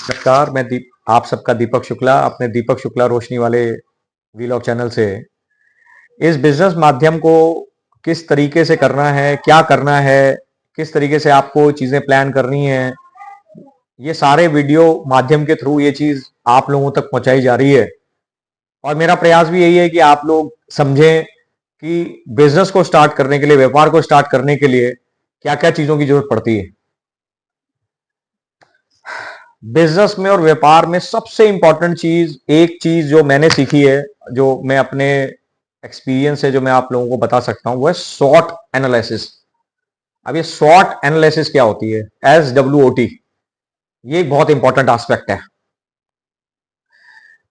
नमस्कार, आप सबका दीपक शुक्ला अपने दीपक शुक्ला रोशनी वाले वीलॉग चैनल से। इस बिजनेस माध्यम को किस तरीके से करना है, क्या करना है, किस तरीके से आपको चीजें प्लान करनी है, ये सारे वीडियो माध्यम के थ्रू ये चीज आप लोगों तक पहुंचाई जा रही है। और मेरा प्रयास भी यही है कि आप लोग समझें कि बिजनेस को स्टार्ट करने के लिए, व्यापार को स्टार्ट करने के लिए क्या क्या चीजों की जरूरत पड़ती है। बिजनेस में और व्यापार में सबसे इंपॉर्टेंट चीज, एक चीज जो मैंने सीखी है, जो मैं अपने एक्सपीरियंस से जो मैं आप लोगों को बता सकता हूं, वो है स्वॉट एनालिसिस। अब ये स्वॉट एनालिसिस क्या होती है? SWOT, ये एक बहुत इंपॉर्टेंट एस्पेक्ट है।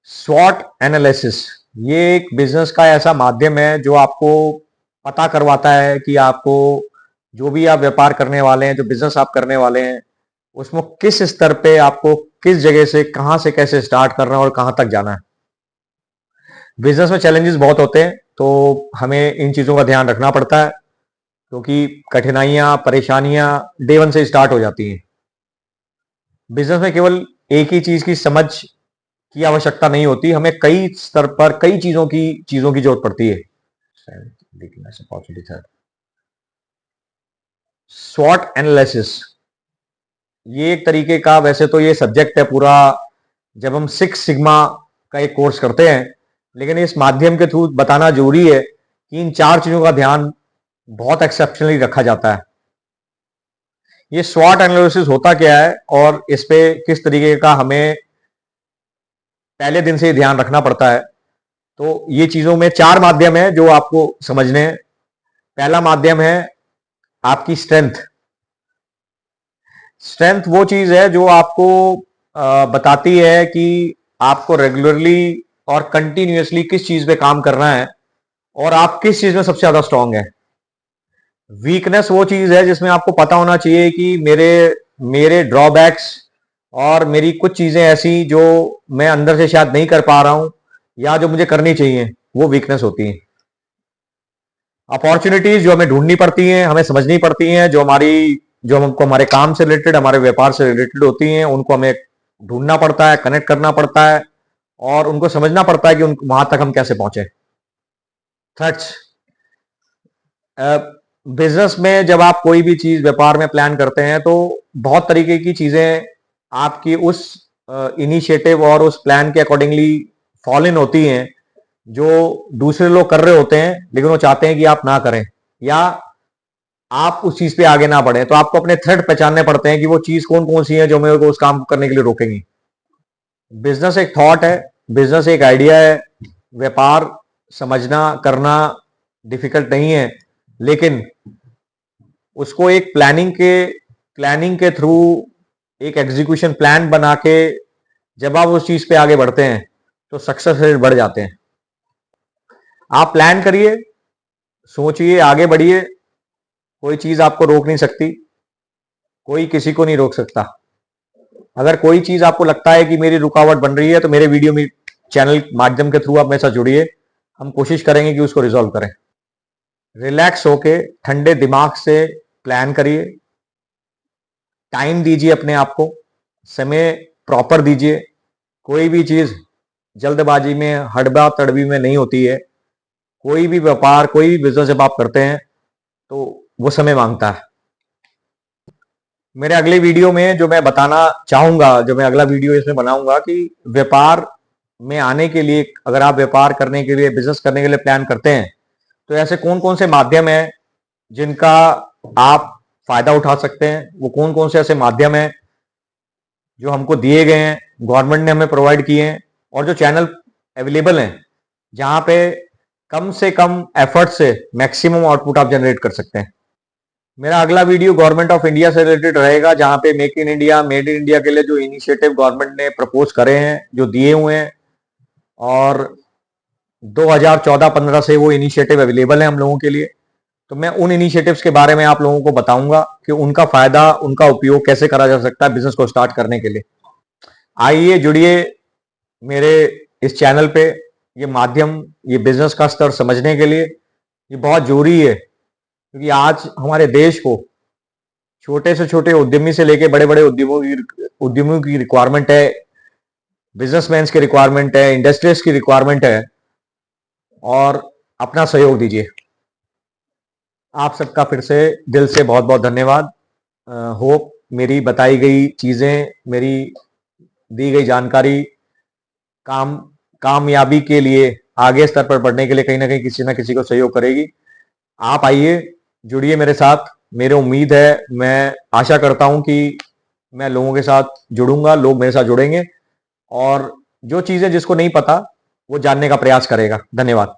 स्वॉट एनालिसिस ये एक बिजनेस का ऐसा माध्यम है जो आपको पता करवाता है कि आपको जो भी आप व्यापार करने वाले हैं, जो बिजनेस आप करने वाले हैं, उसमें किस स्तर पे आपको किस जगह से, कहां से कैसे स्टार्ट करना है और कहां तक जाना है। बिजनेस में चैलेंजेस बहुत होते हैं, तो हमें इन चीजों का ध्यान रखना पड़ता है, क्योंकि कठिनाइयां, परेशानियां डे वन से स्टार्ट हो जाती हैं। बिजनेस में केवल एक ही चीज की समझ की आवश्यकता नहीं होती, हमें कई स्तर पर कई चीजों की जरूरत पड़ती है। स्वॉट एनालिसिस ये एक तरीके का, वैसे तो ये सब्जेक्ट है पूरा, जब हम 6 सिग्मा का एक कोर्स करते हैं, लेकिन इस माध्यम के थ्रू बताना जरूरी है कि इन 4 चीजों का ध्यान बहुत एक्सेप्शनली रखा जाता है। ये स्वॉट एनालिसिस होता क्या है और इस पे किस तरीके का हमें पहले दिन से ही ध्यान रखना पड़ता है, तो ये चीजों में 4 माध्यम है जो आपको समझने हैं। पहला माध्यम है आपकी स्ट्रेंथ। स्ट्रेंथ वो चीज है जो आपको बताती है कि आपको रेगुलरली और कंटिन्यूअसली किस चीज पे काम करना है और आप किस चीज में सबसे ज्यादा स्ट्रांग है। वीकनेस वो चीज है जिसमें आपको पता होना चाहिए कि मेरे मेरे ड्रॉबैक्स और मेरी कुछ चीजें ऐसी जो मैं अंदर से शायद नहीं कर पा रहा हूं या जो मुझे करनी चाहिए, वो वीकनेस होती है। अपॉर्चुनिटीज जो हमें ढूंढनी पड़ती हैं, हमें समझनी पड़ती हैं, जो हमको हमारे काम से रिलेटेड, हमारे व्यापार से रिलेटेड होती हैं, उनको हमें ढूंढना पड़ता है, कनेक्ट करना पड़ता है और उनको समझना पड़ता है कि वहां तक हम कैसे पहुंचे। थ्रेट्स, बिजनेस में जब आप कोई भी चीज व्यापार में प्लान करते हैं तो बहुत तरीके की चीजें आपकी उस इनिशिएटिव और उस प्लान के अकॉर्डिंगली फॉल इन होती हैं, जो दूसरे लोग कर रहे होते हैं लेकिन वो चाहते हैं कि आप ना करें या आप उस चीज पे आगे ना बढ़े। तो आपको अपने थ्रेड पहचानने पड़ते हैं कि वो चीज कौन कौन सी है जो मेरे को उस काम करने के लिए रोकेंगी। बिजनेस एक थॉट है, बिजनेस एक आइडिया है। व्यापार समझना, करना डिफिकल्ट नहीं है, लेकिन उसको एक प्लानिंग के थ्रू, एक एग्जीक्यूशन प्लान बना के जब आप उस चीज पे आगे बढ़ते हैं तो सक्सेस रेट बढ़ जाते हैं। आप प्लान करिए, सोचिए, आगे बढ़िए। कोई चीज आपको रोक नहीं सकती, कोई किसी को नहीं रोक सकता। अगर कोई चीज आपको लगता है कि मेरी रुकावट बन रही है तो मेरे वीडियो में चैनल माध्यम के थ्रू आप मेरे साथ जुड़िए, हम कोशिश करेंगे कि उसको रिजॉल्व करें। रिलैक्स होके ठंडे दिमाग से प्लान करिए, टाइम दीजिए अपने आप को, समय प्रॉपर दीजिए। कोई भी चीज जल्दबाजी में, हड़बा तड़बी में नहीं होती है। कोई भी व्यापार, कोई भी बिजनेस जब आप करते हैं तो वो समय मांगता है। मेरे अगले वीडियो में जो मैं बताना चाहूंगा, जो मैं अगला वीडियो इसमें बनाऊंगा कि व्यापार में आने के लिए, अगर आप व्यापार करने के लिए, बिजनेस करने के लिए प्लान करते हैं तो ऐसे कौन कौन से माध्यम हैं जिनका आप फायदा उठा सकते हैं। वो कौन कौन से ऐसे माध्यम हैं जो हमको दिए गए हैं, गवर्नमेंट ने हमें प्रोवाइड किए हैं, और जो चैनल अवेलेबल हैं जहां पे कम से कम एफर्ट से मैक्सिमम आउटपुट आप जनरेट कर सकते हैं। मेरा अगला वीडियो गवर्नमेंट ऑफ इंडिया से रिलेटेड रहेगा, जहां पे make in India, made in India के लिए जो इनिशिएटिव गवर्नमेंट ने प्रपोज करे हैं, जो दिए हुए हैं, और 2014-15 से वो इनिशिएटिव अवेलेबल है हम लोगों के लिए। तो मैं उन इनिशिएटिव्स के बारे में आप लोगों को बताऊंगा कि उनका फायदा, उनका उपयोग कैसे करा जा सकता है बिजनेस को स्टार्ट करने के लिए। आइए जुड़िए मेरे इस चैनल पे। ये माध्यम, ये बिजनेस का स्तर समझने के लिए ये बहुत जरूरी है, क्योंकि आज हमारे देश को छोटे से छोटे उद्यमी से लेके बड़े बड़े उद्यमियों की रिक्वायरमेंट है, बिजनेसमैन की रिक्वायरमेंट है, इंडस्ट्रीज की रिक्वायरमेंट है, और अपना सहयोग दीजिए। आप सबका फिर से दिल से बहुत बहुत धन्यवाद। होप मेरी बताई गई चीजें, मेरी दी गई जानकारी कामयाबी के लिए, आगे स्तर पर बढ़ने के लिए कहीं ना कहीं किसी ना किसी को सहयोग करेगी। आप आइए, जुड़िए मेरे साथ। मेरी उम्मीद है, मैं आशा करता हूं कि मैं लोगों के साथ जुड़ूंगा, लोग मेरे साथ जुड़ेंगे, और जो चीजें जिसको नहीं पता वो जानने का प्रयास करेगा। धन्यवाद।